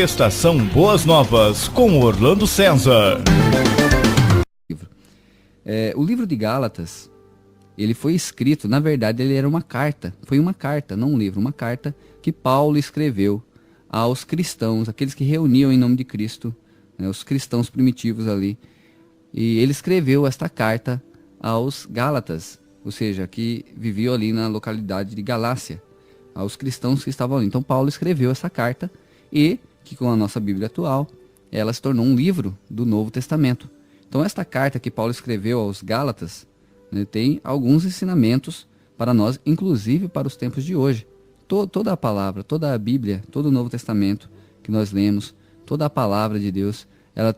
Estação Boas Novas, com Orlando César. O livro de Gálatas, ele foi escrito, na verdade ele era uma carta, foi uma carta, não um livro, uma carta que Paulo escreveu aos cristãos, aqueles que reuniam em nome de Cristo, né, os cristãos primitivos ali. E ele escreveu esta carta aos Gálatas, ou seja, que viviam ali na localidade de Galácia, aos cristãos que estavam ali. Então Paulo escreveu essa carta e, que com a nossa Bíblia atual, ela se tornou um livro do Novo Testamento. Então esta carta que Paulo escreveu aos Gálatas, né, tem alguns ensinamentos para nós, inclusive para os tempos de hoje. Toda a palavra, toda a Bíblia, todo o Novo Testamento que nós lemos, toda a palavra de Deus, ela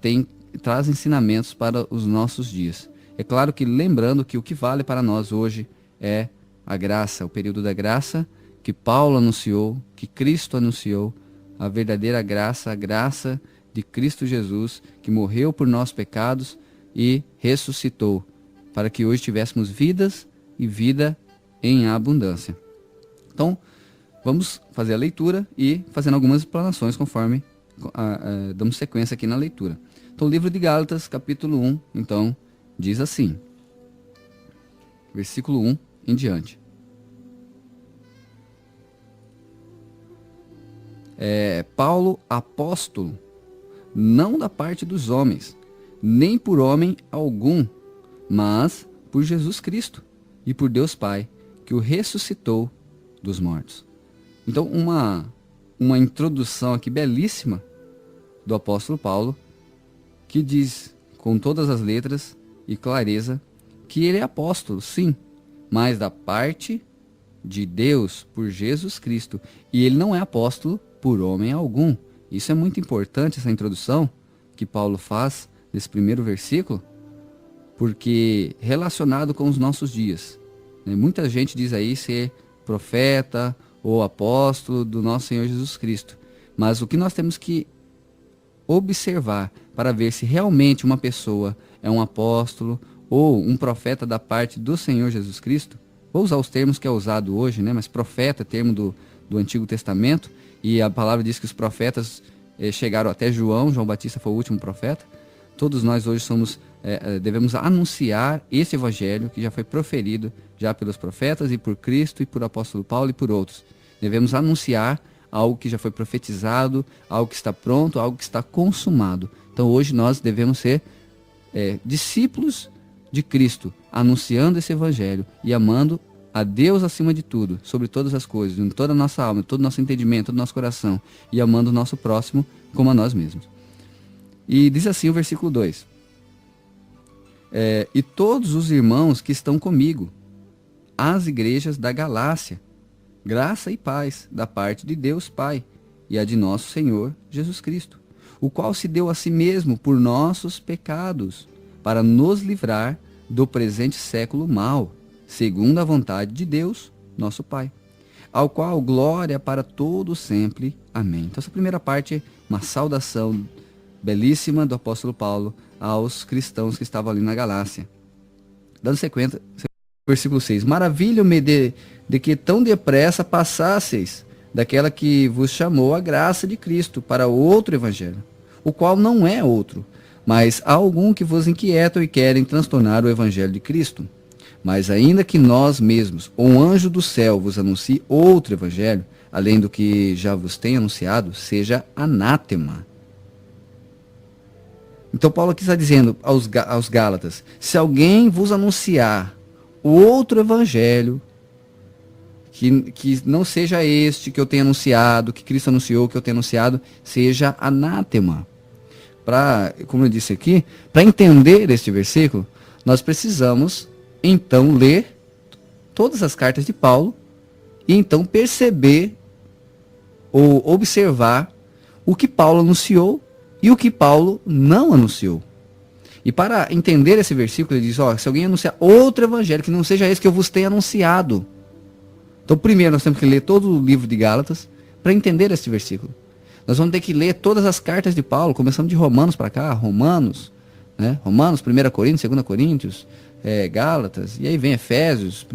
traz ensinamentos para os nossos dias. É claro que lembrando que o que vale para nós hoje é a graça, o período da graça que Paulo anunciou, que Cristo anunciou, a verdadeira graça, a graça de Cristo Jesus, que morreu por nossos pecados e ressuscitou, para que hoje tivéssemos vidas e vida em abundância. Então, vamos fazer a leitura e fazendo algumas explanações conforme damos sequência aqui na leitura. Então, o livro de Gálatas, capítulo 1, então, diz assim, versículo 1 em diante. Paulo, apóstolo, não da parte dos homens, nem por homem algum, mas por Jesus Cristo e por Deus Pai, que o ressuscitou dos mortos. Então, uma introdução aqui belíssima do apóstolo Paulo, que diz com todas as letras e clareza que ele é apóstolo, sim, mas da parte de Deus por Jesus Cristo. E ele não é apóstolo por homem algum. Isso é muito importante, essa introdução que Paulo faz nesse primeiro versículo, porque relacionado com os nossos dias, né? Muita gente diz aí ser profeta ou apóstolo do nosso Senhor Jesus Cristo. Mas o que nós temos que observar para ver se realmente uma pessoa é um apóstolo ou um profeta da parte do Senhor Jesus Cristo, vou usar os termos que é usado hoje, né? Mas profeta é termo do Antigo Testamento, e a palavra diz que os profetas chegaram até João Batista foi o último profeta. Todos nós hoje devemos anunciar esse evangelho que já foi proferido já pelos profetas e por Cristo e por apóstolo Paulo e por outros. Devemos anunciar algo que já foi profetizado, algo que está pronto, algo que está consumado. Então hoje nós devemos ser discípulos de Cristo, anunciando esse evangelho e amando a Deus acima de tudo, sobre todas as coisas, em toda a nossa alma, todo o nosso entendimento, todo o nosso coração, e amando o nosso próximo como a nós mesmos. E diz assim o versículo 2. E todos os irmãos que estão comigo, as igrejas da Galácia, graça e paz da parte de Deus Pai e a de nosso Senhor Jesus Cristo, o qual se deu a si mesmo por nossos pecados, para nos livrar do presente século mau, segundo a vontade de Deus, nosso Pai, ao qual glória para todo sempre. Amém. Então essa primeira parte é uma saudação belíssima do apóstolo Paulo aos cristãos que estavam ali na Galácia. Dando sequência, versículo 6. Maravilho-me de que tão depressa passasseis daquela que vos chamou a graça de Cristo para outro evangelho, o qual não é outro, mas há algum que vos inquietam e querem transtornar o evangelho de Cristo. Mas ainda que nós mesmos, ou um anjo do céu, vos anuncie outro evangelho, além do que já vos tem anunciado, seja anátema. Então Paulo aqui está dizendo aos Gálatas, se alguém vos anunciar outro evangelho, que não seja este que eu tenho anunciado, que Cristo anunciou, que eu tenho anunciado, seja anátema. Como eu disse aqui, para entender este versículo, nós precisamos então ler todas as cartas de Paulo e então perceber ou observar o que Paulo anunciou e o que Paulo não anunciou. E para entender esse versículo, ele diz, se alguém anunciar outro evangelho que não seja esse que eu vos tenho anunciado. Então primeiro nós temos que ler todo o livro de Gálatas para entender este versículo. Nós vamos ter que ler todas as cartas de Paulo, começando de Romanos para cá, Romanos, né? Romanos, 1 Coríntios, 2 Coríntios, Gálatas, e aí vem Efésios,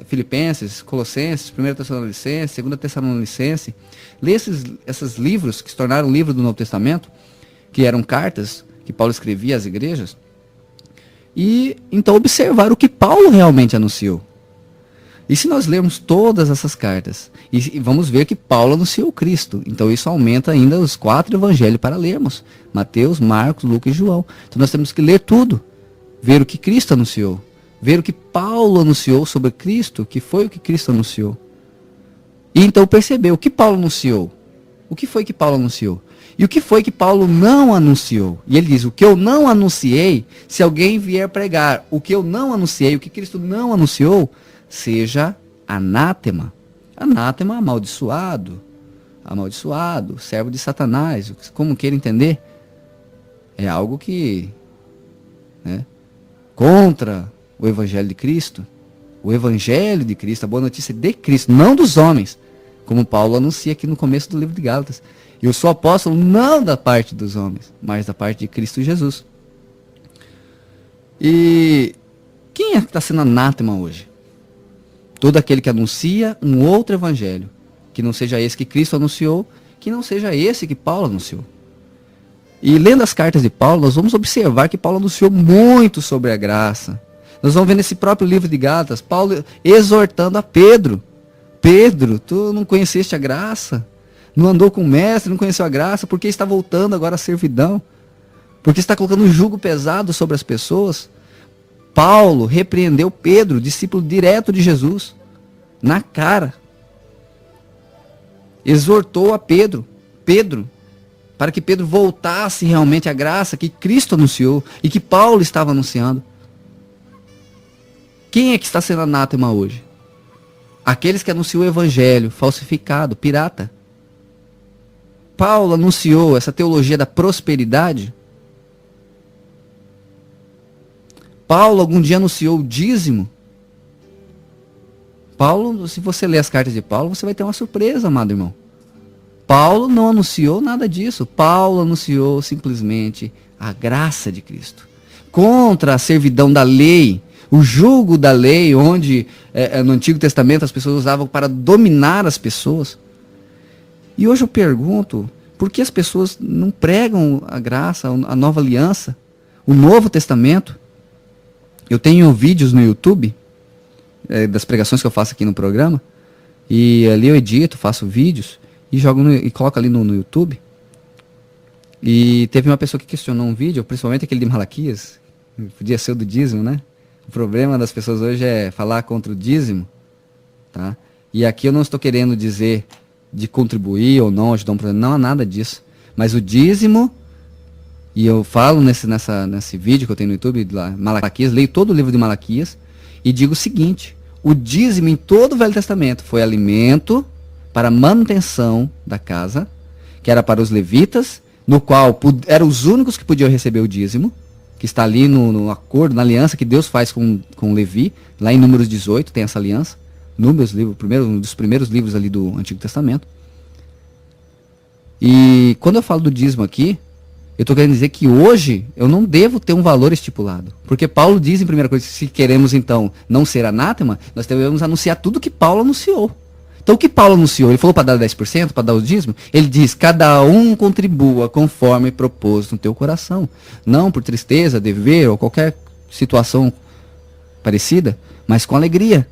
Filipenses, Colossenses, 1 Tessalonicenses, 2 Tessalonicenses. Lê esses livros que se tornaram livro do Novo Testamento, que eram cartas que Paulo escrevia às igrejas, e então observar o que Paulo realmente anunciou. E se nós lermos todas essas cartas, e vamos ver que Paulo anunciou Cristo, então isso aumenta ainda os 4 evangelhos para lermos: Mateus, Marcos, Lucas e João. Então nós temos que ler tudo, ver o que Cristo anunciou, ver o que Paulo anunciou sobre Cristo, que foi o que Cristo anunciou. E então perceber o que Paulo anunciou. O que foi que Paulo anunciou? E o que foi que Paulo não anunciou? E ele diz: o que eu não anunciei, se alguém vier pregar o que eu não anunciei, o que Cristo não anunciou, seja anátema. Anátema, amaldiçoado. Amaldiçoado, servo de Satanás. Como queira entender, é algo que, né, contra o Evangelho de Cristo. O Evangelho de Cristo, a boa notícia de Cristo, não dos homens, como Paulo anuncia aqui no começo do livro de Gálatas. Eu sou apóstolo não da parte dos homens, mas da parte de Cristo Jesus. E quem é que está sendo anátema hoje? Todo aquele que anuncia um outro evangelho, que não seja esse que Cristo anunciou, que não seja esse que Paulo anunciou. E lendo as cartas de Paulo, nós vamos observar que Paulo anunciou muito sobre a graça. Nós vamos ver nesse próprio livro de Gálatas, Paulo exortando a Pedro. Pedro, tu não conheceste a graça? Não andou com o mestre, não conheceu a graça, porque está voltando agora à servidão? Porque está colocando um jugo pesado sobre as pessoas? Paulo repreendeu Pedro, discípulo direto de Jesus, na cara. Exortou a Pedro, para que Pedro voltasse realmente à graça que Cristo anunciou e que Paulo estava anunciando. Quem é que está sendo anátema hoje? Aqueles que anunciam o evangelho falsificado, pirata. Paulo anunciou essa teologia da prosperidade. Paulo algum dia anunciou o dízimo. Paulo, se você ler as cartas de Paulo, você vai ter uma surpresa, amado irmão. Paulo não anunciou nada disso. Paulo anunciou simplesmente a graça de Cristo. Contra a servidão da lei, o jugo da lei, onde no Antigo Testamento as pessoas usavam para dominar as pessoas. E hoje eu pergunto, por que as pessoas não pregam a graça, a nova aliança, o Novo Testamento? Eu tenho vídeos no YouTube, das pregações que eu faço aqui no programa, e ali eu edito, faço vídeos, e jogo e coloco ali no YouTube. E teve uma pessoa que questionou um vídeo, principalmente aquele de Malaquias, podia ser o do dízimo, né? O problema das pessoas hoje é falar contra o dízimo, tá? E aqui eu não estou querendo dizer de contribuir ou não, ajudar um problema, não há nada disso. Mas o dízimo, e eu falo nesse vídeo que eu tenho no YouTube, lá, Malaquias, leio todo o livro de Malaquias, e digo o seguinte: o dízimo em todo o Velho Testamento foi alimento para a manutenção da casa, que era para os levitas, no qual eram os únicos que podiam receber o dízimo, que está ali no acordo, na aliança que Deus faz com Levi, lá em Números 18 tem essa aliança. Números, um dos primeiros livros ali do Antigo Testamento. E quando eu falo do dízimo aqui, eu estou querendo dizer que hoje eu não devo ter um valor estipulado. Porque Paulo diz em 1 Coríntios, se queremos então não ser anátema, nós devemos anunciar tudo que Paulo anunciou. Então o que Paulo anunciou? Ele falou para dar 10%, para dar o dízimo? Ele diz, cada um contribua conforme propôs no teu coração. Não por tristeza, dever ou qualquer situação parecida, mas com alegria.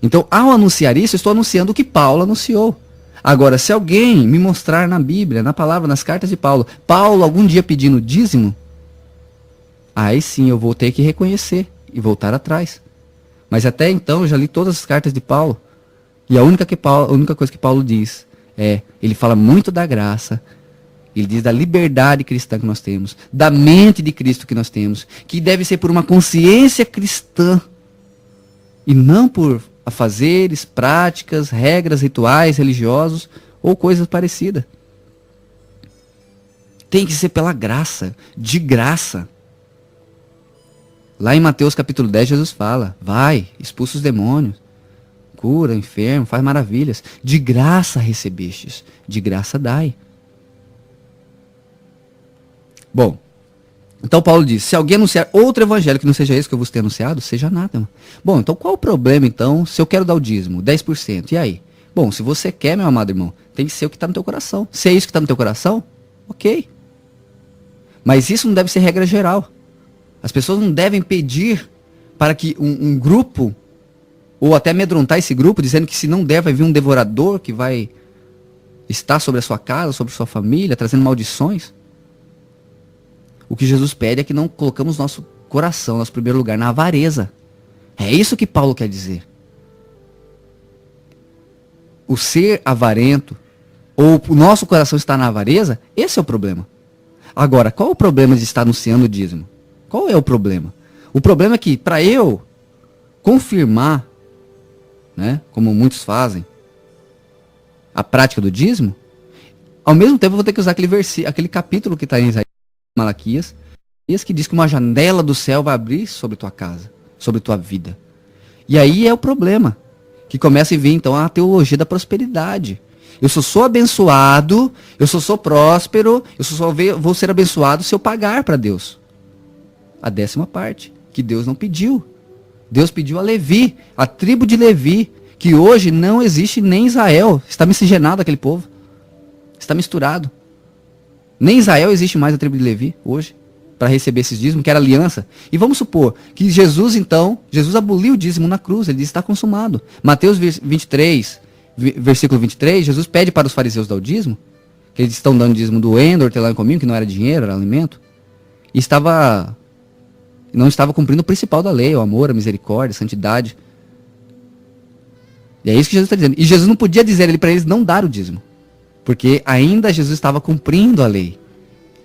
Então, ao anunciar isso, eu estou anunciando o que Paulo anunciou. Agora, se alguém me mostrar na Bíblia, na palavra, nas cartas de Paulo, Paulo algum dia pedindo dízimo, aí sim eu vou ter que reconhecer e voltar atrás. Mas até então eu já li todas as cartas de Paulo. E a única coisa que Paulo diz ele fala muito da graça, ele diz da liberdade cristã que nós temos, da mente de Cristo que nós temos, que deve ser por uma consciência cristã e não por afazeres, práticas, regras, rituais religiosos ou coisas parecidas. Tem que ser pela graça, de graça. Lá em Mateus capítulo 10, Jesus fala, vai, expulsa os demônios, cura, enfermo, faz maravilhas. De graça recebestes, de graça dai. Bom, Então Paulo diz, se alguém anunciar outro evangelho que não seja esse que eu vos tenho anunciado, seja anátema. Bom, então qual o problema então se eu quero dar o dízimo, 10%, e aí? Bom, se você quer, meu amado irmão, tem que ser o que está no teu coração. Se é isso que está no teu coração, ok. Mas isso não deve ser regra geral. As pessoas não devem pedir para que um grupo, ou até amedrontar esse grupo, dizendo que se não der, vai vir um devorador que vai estar sobre a sua casa, sobre a sua família, trazendo maldições. O que Jesus pede é que não colocamos nosso coração, nosso primeiro lugar, na avareza. É isso que Paulo quer dizer. O ser avarento, ou o nosso coração estar na avareza, esse é o problema. Agora, qual é o problema de estar anunciando o dízimo? Qual é o problema? O problema é que, para eu confirmar, né, como muitos fazem, a prática do dízimo, ao mesmo tempo eu vou ter que usar aquele capítulo que está em Isaías, Malaquias, que diz que uma janela do céu vai abrir sobre tua casa, sobre tua vida. E aí é o problema, que começa a vir então a teologia da prosperidade. Eu sou abençoado, eu sou próspero, eu só vou ser abençoado se eu pagar para Deus. A 10ª parte, que Deus não pediu. Deus pediu a Levi, a tribo de Levi, que hoje não existe nem Israel. Está miscigenado aquele povo. Está misturado. Nem Israel existe mais a tribo de Levi hoje, para receber esses dízimos, que era aliança. E vamos supor que Jesus aboliu o dízimo na cruz, ele disse, está consumado. Mateus 23, versículo 23, Jesus pede para os fariseus dar o dízimo, que eles estão dando dízimo do endo, hortelã e cominho, que não era dinheiro, era alimento, e não estava cumprindo o principal da lei, o amor, a misericórdia, a santidade. E é isso que Jesus está dizendo. E Jesus não podia dizer para eles não dar o dízimo, porque ainda Jesus estava cumprindo a lei.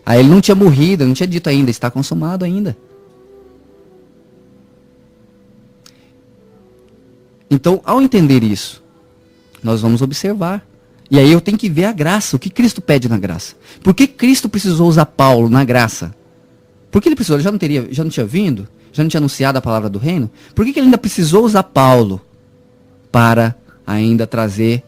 Aí ele não tinha morrido, não tinha dito ainda, está consumado ainda. Então, ao entender isso, nós vamos observar. E aí eu tenho que ver a graça, o que Cristo pede na graça. Por que Cristo precisou usar Paulo na graça? Por que ele precisou? Ele já não tinha vindo? Já não tinha anunciado a palavra do reino? Por que ele ainda precisou usar Paulo para ainda trazer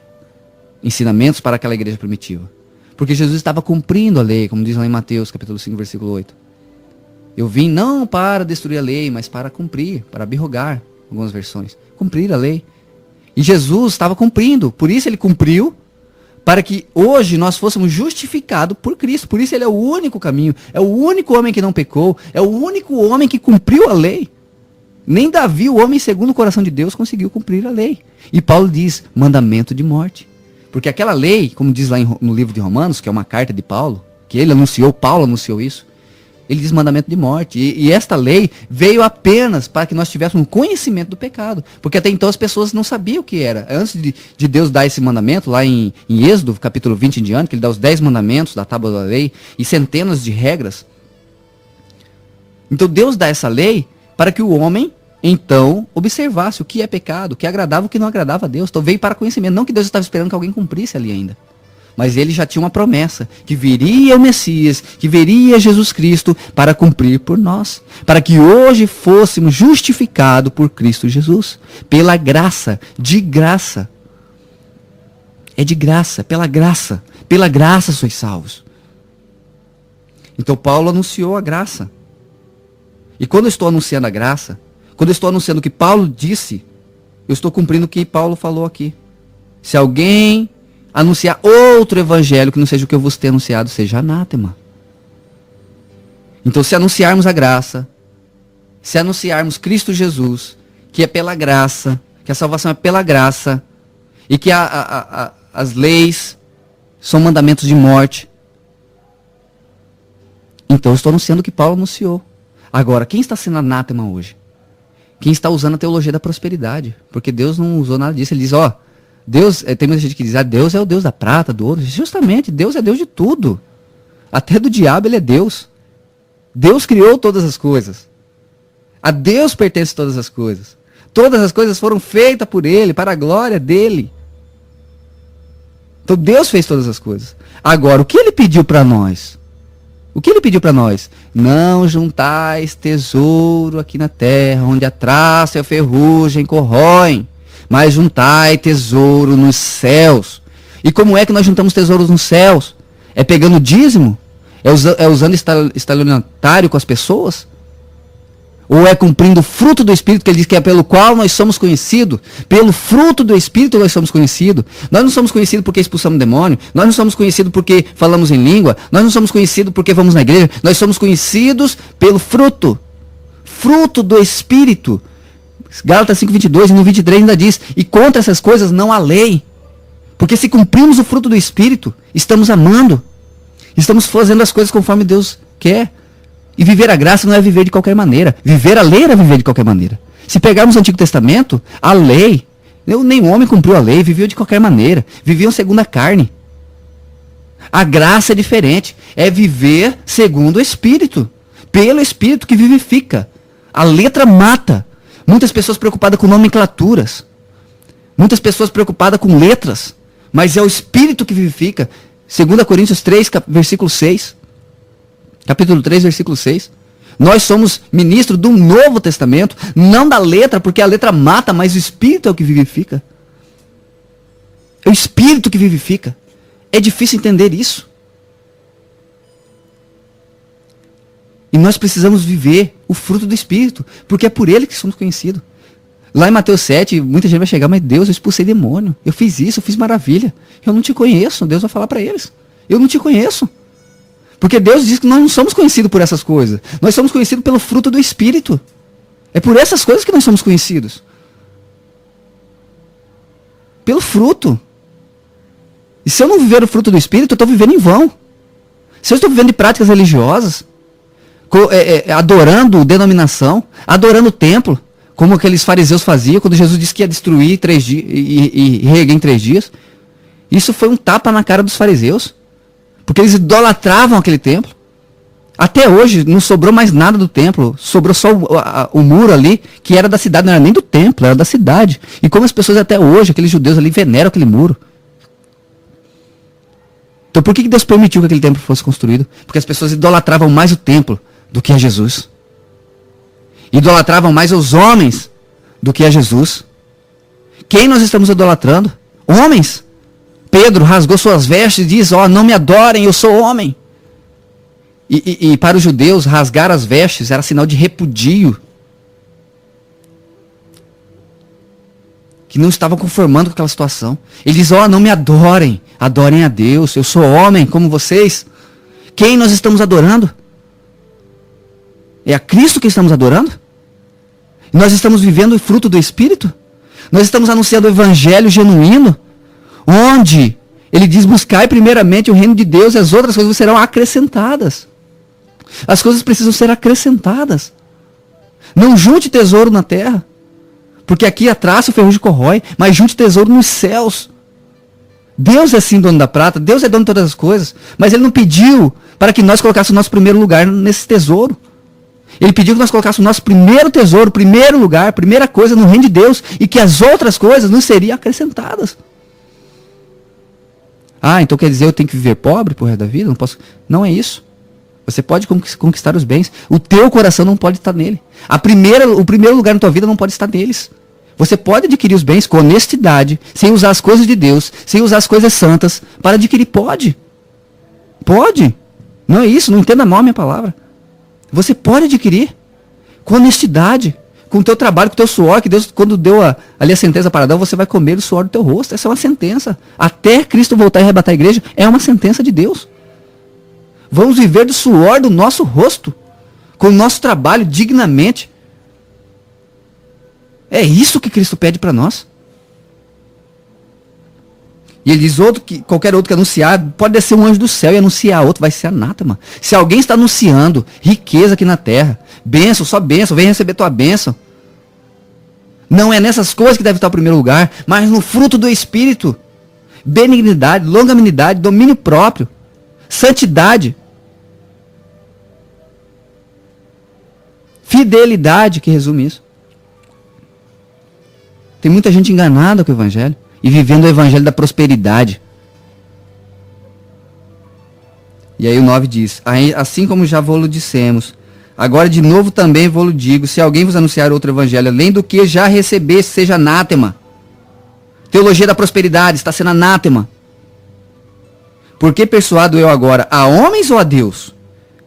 ensinamentos para aquela igreja primitiva? Porque Jesus estava cumprindo a lei, como diz lá em Mateus, capítulo 5, versículo 8. Eu vim não para destruir a lei, mas para cumprir, para abrogar, algumas versões. Cumprir a lei. E Jesus estava cumprindo, por isso ele cumpriu, para que hoje nós fôssemos justificados por Cristo. Por isso ele é o único caminho, é o único homem que não pecou, é o único homem que cumpriu a lei. Nem Davi, o homem segundo o coração de Deus, conseguiu cumprir a lei. E Paulo diz, mandamento de morte. Porque aquela lei, como diz lá no livro de Romanos, que é uma carta de Paulo, que Paulo anunciou isso, ele diz mandamento de morte. E esta lei veio apenas para que nós tivéssemos um conhecimento do pecado. Porque até então as pessoas não sabiam o que era. Antes de Deus dar esse mandamento, lá em Êxodo, capítulo 20 em diante, que ele dá os 10 mandamentos da tábua da lei e centenas de regras. Então Deus dá essa lei para que o homem, então, observasse o que é pecado, o que agradava, o que não agradava a Deus. Então veio para conhecimento. Não que Deus estava esperando que alguém cumprisse ali ainda. Mas ele já tinha uma promessa, que viria o Messias, que viria Jesus Cristo para cumprir por nós. Para que hoje fôssemos justificados por Cristo Jesus. Pela graça, de graça. É de graça, pela graça. Pela graça sois salvos. Então Paulo anunciou a graça. E quando eu estou anunciando a graça, quando eu estou anunciando o que Paulo disse, eu estou cumprindo o que Paulo falou aqui. Se alguém anunciar outro evangelho que não seja o que eu vos tenho anunciado, seja anátema. Então, se anunciarmos a graça, se anunciarmos Cristo Jesus, que é pela graça, que a salvação é pela graça, e que as leis são mandamentos de morte, então eu estou anunciando o que Paulo anunciou. Agora, quem está sendo anátema hoje? Quem está usando a teologia da prosperidade? Porque Deus não usou nada disso. Ele diz, Deus, tem muita gente que diz, Deus é o Deus da prata, do ouro. Justamente, Deus é Deus de tudo. Até do diabo ele é Deus. Deus criou todas as coisas. A Deus pertence todas as coisas. Todas as coisas foram feitas por ele, para a glória dele. Então Deus fez todas as coisas. Agora, o que ele pediu para nós? O que ele pediu para nós? Não juntais tesouro aqui na terra, onde a traça e a ferrugem corroem, mas juntai tesouro nos céus. E como é que nós juntamos tesouros nos céus? É pegando dízimo? É usando estelionatário com as pessoas? Ou é cumprindo o fruto do Espírito, que ele diz que é pelo qual nós somos conhecidos? Pelo fruto do Espírito nós somos conhecidos. Nós não somos conhecidos porque expulsamos demônio. Nós não somos conhecidos porque falamos em língua. Nós não somos conhecidos porque vamos na igreja. Nós somos conhecidos pelo fruto. Fruto do Espírito. Gálatas 5:22 e no 23 ainda diz: e contra essas coisas não há lei. Porque se cumprimos o fruto do Espírito, estamos amando. Estamos fazendo as coisas conforme Deus quer. E viver a graça não é viver de qualquer maneira. Viver a lei era viver de qualquer maneira. Se pegarmos o Antigo Testamento, a lei, nenhum homem cumpriu a lei, viveu de qualquer maneira. Viviam segundo a carne. A graça é diferente. É viver segundo o Espírito. Pelo Espírito que vivifica. A letra mata. Muitas pessoas preocupadas com nomenclaturas. Muitas pessoas preocupadas com letras. Mas é o Espírito que vivifica. 2 Coríntios 3, versículo 6. Capítulo 3, versículo 6. Nós somos ministros do Novo Testamento, não da letra, porque a letra mata, mas o Espírito é o que vivifica. É o Espírito que vivifica. É difícil entender isso. E nós precisamos viver o fruto do Espírito, porque é por ele que somos conhecidos. Lá em Mateus 7, muita gente vai chegar, mas Deus, eu expulsei demônio. Eu fiz isso, eu fiz maravilha. Eu não te conheço. Deus vai falar para eles. Eu não te conheço. Porque Deus diz que nós não somos conhecidos por essas coisas. Nós somos conhecidos pelo fruto do Espírito. É por essas coisas que nós somos conhecidos. Pelo fruto. E se eu não viver o fruto do Espírito, eu estou vivendo em vão. Se eu estou vivendo de práticas religiosas, adorando denominação, adorando o templo, como aqueles fariseus faziam, quando Jesus disse que ia destruir 3 dias e reerguer em 3 dias, isso foi um tapa na cara dos fariseus. Porque eles idolatravam aquele templo. Até hoje não sobrou mais nada do templo. Sobrou só o muro ali, que era da cidade. Não era nem do templo, era da cidade. E como as pessoas até hoje, aqueles judeus ali, veneram aquele muro. Então por que Deus permitiu que aquele templo fosse construído? Porque as pessoas idolatravam mais o templo do que a Jesus. Idolatravam mais os homens do que a Jesus. Quem nós estamos idolatrando? Homens. Pedro rasgou suas vestes e diz, não me adorem, eu sou homem. E para os judeus, rasgar as vestes era sinal de repudio. Que não estavam conformando com aquela situação. Ele diz, não me adorem, adorem a Deus, eu sou homem como vocês. Quem nós estamos adorando? É a Cristo que estamos adorando? Nós estamos vivendo o fruto do Espírito? Nós estamos anunciando o Evangelho genuíno? Onde ele diz, buscai primeiramente o reino de Deus e as outras coisas serão acrescentadas. As coisas precisam ser acrescentadas. Não junte tesouro na terra, porque aqui a traça o ferrugem corrói, mas junte tesouro nos céus. Deus é sim dono da prata, Deus é dono de todas as coisas, mas ele não pediu para que nós colocássemos o nosso primeiro lugar nesse tesouro. Ele pediu que nós colocássemos o nosso primeiro tesouro, primeiro lugar, primeira coisa no reino de Deus, e que as outras coisas nos seriam acrescentadas. Então quer dizer eu tenho que viver pobre pro resto da vida? Não posso. Não é isso. Você pode conquistar os bens. O teu coração não pode estar nele. O primeiro lugar na tua vida não pode estar neles. Você pode adquirir os bens com honestidade, sem usar as coisas de Deus, sem usar as coisas santas, para adquirir. Pode. Pode. Não é isso, não entenda mal a minha palavra. Você pode adquirir com honestidade, com o teu trabalho, com o teu suor, que Deus, quando deu ali a sentença para Adão, você vai comer o suor do teu rosto. Essa é uma sentença. Até Cristo voltar e arrebatar a igreja, é uma sentença de Deus. Vamos viver do suor do nosso rosto, com o nosso trabalho dignamente. É isso que Cristo pede para nós. E ele diz, qualquer outro que anunciar, pode descer um anjo do céu e anunciar outro, vai ser anátema. Se alguém está anunciando riqueza aqui na terra, bênção, só bênção, vem receber tua bênção. Não é nessas coisas que deve estar o primeiro lugar, mas no fruto do Espírito. Benignidade, longanimidade, domínio próprio, santidade, fidelidade, que resume isso. Tem muita gente enganada com o Evangelho. E vivendo o Evangelho da prosperidade. E aí o 9 diz, assim como já vos dissemos, agora de novo também vos digo, se alguém vos anunciar outro Evangelho, além do que já recebeste, seja anátema. Teologia da prosperidade, está sendo anátema. Por que persuado eu agora, a homens ou a Deus?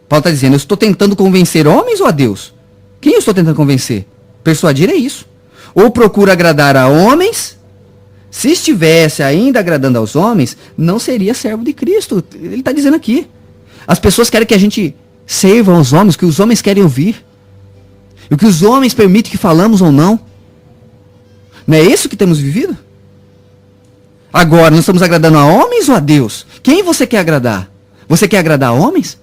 Paulo está dizendo, eu estou tentando convencer homens ou a Deus? Quem eu estou tentando convencer? Persuadir é isso. Ou procuro agradar a homens? Se estivesse ainda agradando aos homens, não seria servo de Cristo. Ele está dizendo aqui. As pessoas querem que a gente sirva aos homens, o que os homens querem ouvir. O que os homens permitem que falamos ou não. Não é isso que temos vivido? Agora, nós estamos agradando a homens ou a Deus? Quem você quer agradar? Você quer agradar a homens?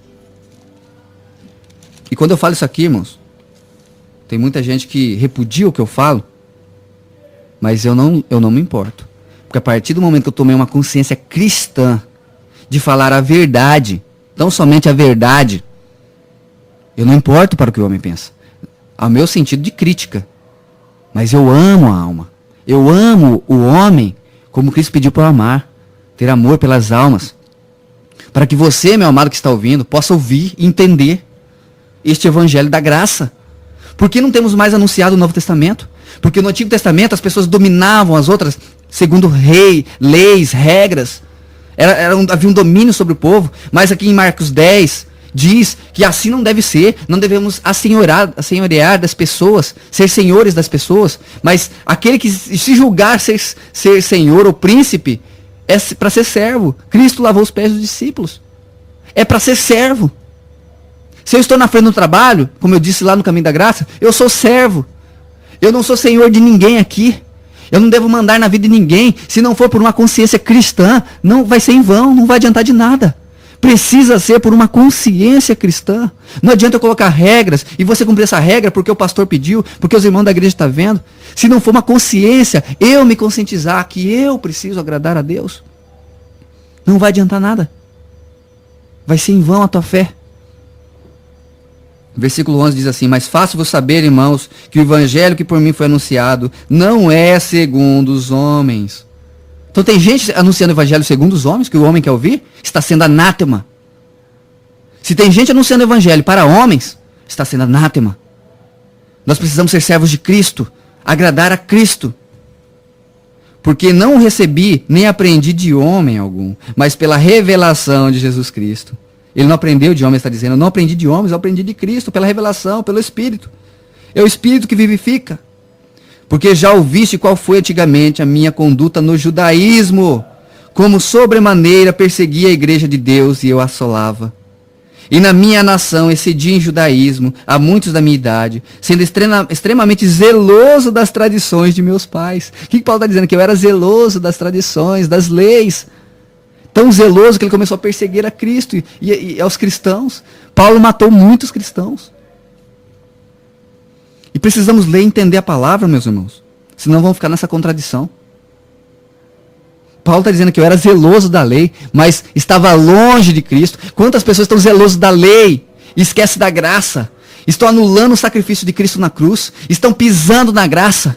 E quando eu falo isso aqui, irmãos, tem muita gente que repudia o que eu falo, mas eu não me importo. Porque a partir do momento que eu tomei uma consciência cristã de falar a verdade, não somente a verdade, eu não importo para o que o homem pensa. Ao meu sentido de crítica. Mas eu amo a alma. Eu amo o homem como Cristo pediu para eu amar. Ter amor pelas almas. Para que você, meu amado que está ouvindo, possa ouvir e entender este evangelho da graça. Por que não temos mais anunciado o Novo Testamento? Porque no Antigo Testamento as pessoas dominavam as outras segundo leis, regras. Havia um domínio sobre o povo. Mas aqui em Marcos 10 diz que assim não deve ser. Não devemos assenhorear das pessoas, ser senhores das pessoas. Mas aquele que se julgar ser senhor ou príncipe é para ser servo. Cristo lavou os pés dos discípulos. É para ser servo. Se eu estou na frente do trabalho, como eu disse lá no Caminho da Graça, eu sou servo. Eu não sou senhor de ninguém aqui. Eu não devo mandar na vida de ninguém. Se não for por uma consciência cristã, não vai ser em vão, não vai adiantar de nada. Precisa ser por uma consciência cristã. Não adianta eu colocar regras e você cumprir essa regra porque o pastor pediu, porque os irmãos da igreja estão vendo. Se não for uma consciência, eu me conscientizar que eu preciso agradar a Deus, não vai adiantar nada. Vai ser em vão a tua fé. Versículo 11 diz assim, mas faço-vos saber, irmãos, que o evangelho que por mim foi anunciado não é segundo os homens. Então tem gente anunciando o evangelho segundo os homens, que o homem quer ouvir, está sendo anátema. Se tem gente anunciando o evangelho para homens, está sendo anátema. Nós precisamos ser servos de Cristo, agradar a Cristo. Porque não recebi nem aprendi de homem algum, mas pela revelação de Jesus Cristo. Ele não aprendeu de homens, está dizendo, eu não aprendi de homens, eu aprendi de Cristo, pela revelação, pelo Espírito. É o Espírito que vivifica. Porque já ouviste qual foi antigamente a minha conduta no judaísmo, como sobremaneira perseguia a igreja de Deus e eu assolava. E na minha nação excedi em judaísmo a muitos da minha idade, sendo extremamente zeloso das tradições de meus pais. O que Paulo está dizendo? Que eu era zeloso das tradições, das leis. Tão zeloso que ele começou a perseguir a Cristo e aos cristãos. Paulo matou muitos cristãos. E precisamos ler e entender a palavra, meus irmãos. Senão vamos ficar nessa contradição. Paulo está dizendo que eu era zeloso da lei, mas estava longe de Cristo. Quantas pessoas estão zelosas da lei e esquecem da graça? Estão anulando o sacrifício de Cristo na cruz. Estão pisando na graça.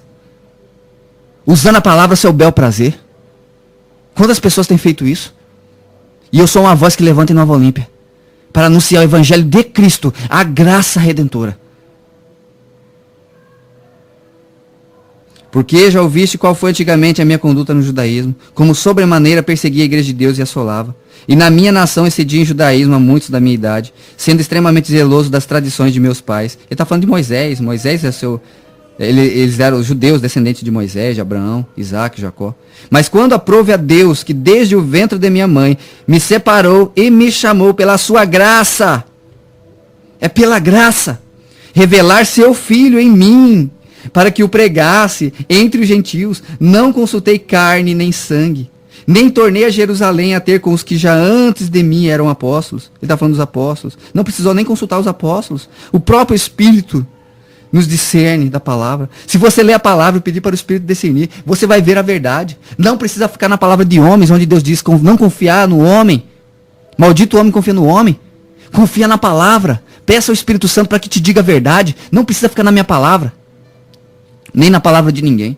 Usando a palavra a seu bel prazer. Quantas pessoas têm feito isso? E eu sou uma voz que levanta em Nova Olímpia para anunciar o evangelho de Cristo, a graça redentora. Porque já ouviste qual foi antigamente a minha conduta no judaísmo, como sobremaneira perseguia a igreja de Deus e assolava. E na minha nação excedi em judaísmo a muitos da minha idade, sendo extremamente zeloso das tradições de meus pais. Ele está falando de Moisés. Moisés é eles eram os judeus descendentes de Moisés, de Abraão, Isaac, Jacó. Mas quando aprove a Deus, que desde o ventre de minha mãe me separou e me chamou pela sua graça, é pela graça, revelar seu filho em mim, para que o pregasse entre os gentios, não consultei carne nem sangue, nem tornei a Jerusalém a ter com os que já antes de mim eram apóstolos. Ele está falando dos apóstolos. Não precisou nem consultar os apóstolos. O próprio Espírito nos discerne da palavra. Se você ler a palavra e pedir para o Espírito discernir, você vai ver a verdade. Não precisa ficar na palavra de homens, onde Deus diz, não confiar no homem. Maldito homem confia no homem. Confia na palavra. Peça ao Espírito Santo para que te diga a verdade. Não precisa ficar na minha palavra. Nem na palavra de ninguém.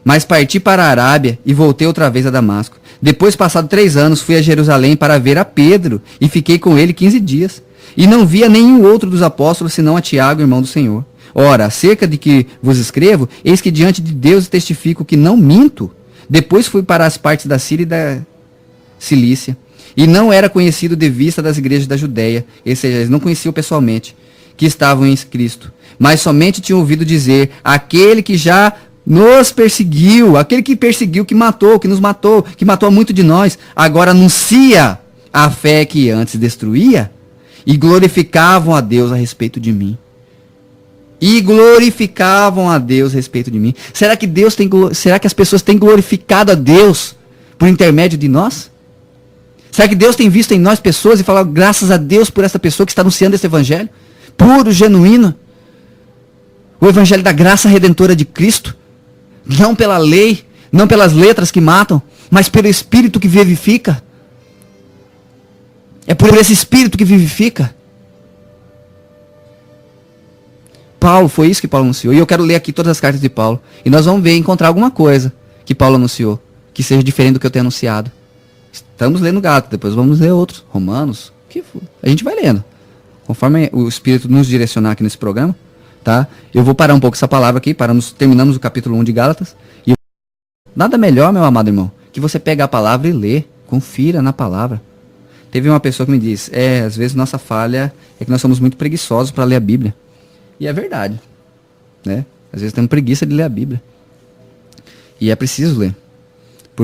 Mas parti para a Arábia e voltei outra vez a Damasco. Depois, passado 3 anos, fui a Jerusalém para ver a Pedro e fiquei com ele 15 dias. E não via nenhum outro dos apóstolos, senão a Tiago, irmão do Senhor. Ora, acerca de que vos escrevo, eis que diante de Deus testifico que não minto. Depois fui para as partes da Síria e da Cilícia. E não era conhecido de vista das igrejas da Judéia, ou seja, eles não conheciam pessoalmente, que estavam em Cristo, mas somente tinham ouvido dizer, aquele que já nos perseguiu, aquele que perseguiu, que nos matou, que matou muito de nós, agora anuncia a fé que antes destruía, e glorificavam a Deus a respeito de mim. E glorificavam a Deus a respeito de mim. Será que as pessoas têm glorificado a Deus por intermédio de nós? Será que Deus tem visto em nós pessoas e falado graças a Deus por essa pessoa que está anunciando esse evangelho? Puro, genuíno. O evangelho da graça redentora de Cristo. Não pela lei, não pelas letras que matam, mas pelo Espírito que vivifica. É por esse Espírito que vivifica. Paulo, foi isso que Paulo anunciou. E eu quero ler aqui todas as cartas de Paulo. E nós vamos ver, encontrar alguma coisa que Paulo anunciou, que seja diferente do que eu tenho anunciado. Estamos lendo Gálatas, depois vamos ler outros. Romanos, que for. A gente vai lendo. Conforme o Espírito nos direcionar aqui nesse programa, tá? Eu vou parar um pouco essa palavra aqui, terminamos o capítulo 1 de Gálatas. E nada melhor, meu amado irmão, que você pegar a palavra e ler. Confira na palavra. Teve uma pessoa que me disse, às vezes nossa falha é que nós somos muito preguiçosos para ler a Bíblia. E é verdade, né? Às vezes temos preguiça de ler a Bíblia. E é preciso ler.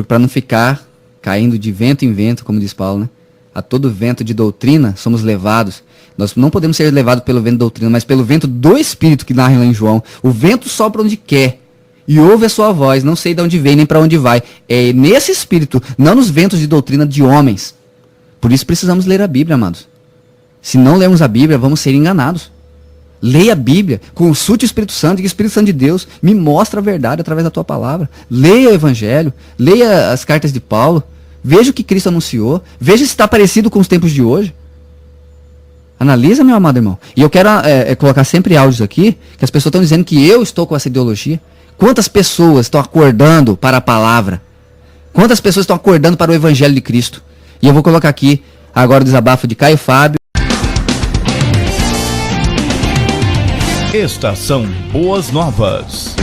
Para não ficar caindo de vento em vento, como diz Paulo, né? A todo vento de doutrina somos levados. Nós não podemos ser levados pelo vento de doutrina, mas pelo vento do Espírito que narra lá em João. O vento sopra onde quer e ouve a sua voz, não sei de onde vem nem para onde vai. É nesse Espírito, não nos ventos de doutrina de homens. Por isso precisamos ler a Bíblia, amados. Se não lermos a Bíblia, vamos ser enganados. Leia a Bíblia, consulte o Espírito Santo, diga, Espírito Santo de Deus, me mostra a verdade através da tua palavra. Leia o Evangelho, leia as cartas de Paulo, veja o que Cristo anunciou, veja se está parecido com os tempos de hoje. Analisa, meu amado irmão. E eu quero colocar sempre áudios aqui, que as pessoas estão dizendo que eu estou com essa ideologia. Quantas pessoas estão acordando para a palavra? Quantas pessoas estão acordando para o Evangelho de Cristo? E eu vou colocar aqui agora o desabafo de Caio Fábio. Estação Boas Novas.